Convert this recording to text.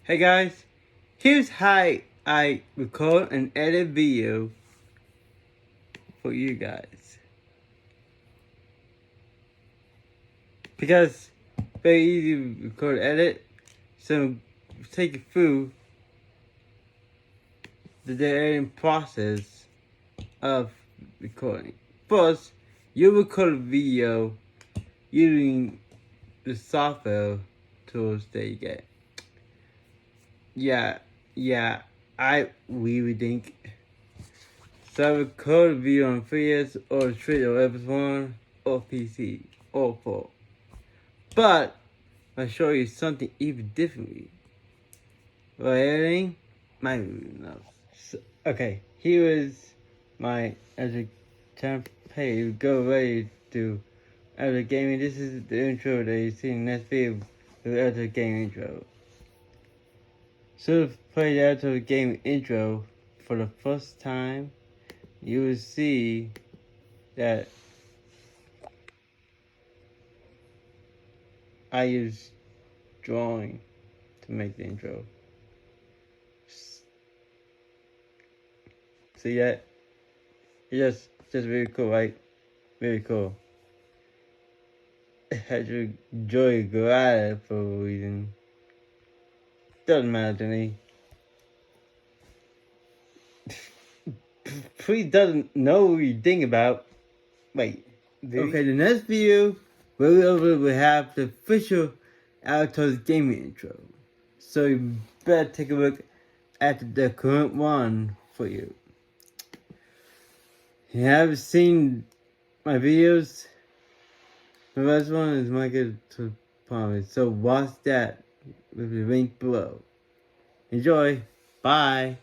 Hey guys, here's how I record and edit video for you guys. Because very easy to record and edit, so take you through the editing process of recording. First, you record a video using the software tools that you get. I really think. So I record a video on 3S or straight or FS1 or PC or 4. But I'll show you something even differently. For editing, my notes. So, okay, here is my editing template. Go ready to edit gaming. This is the intro that you see in the next video with edit game intro. So to play the edit game intro for the first time, you will see that I use drawing to make the intro. See that? It's just really cool, right? Really cool. I had to enjoy go at it for a reason. Doesn't matter to me. Please doesn't know what you think about. Wait. Okay, the next video we'll have the official Altos gaming intro. So you better take a look at the current one for you. If you haven't seen my videos, the last one is Michael to Promise. So watch that with the link below. Enjoy. Bye.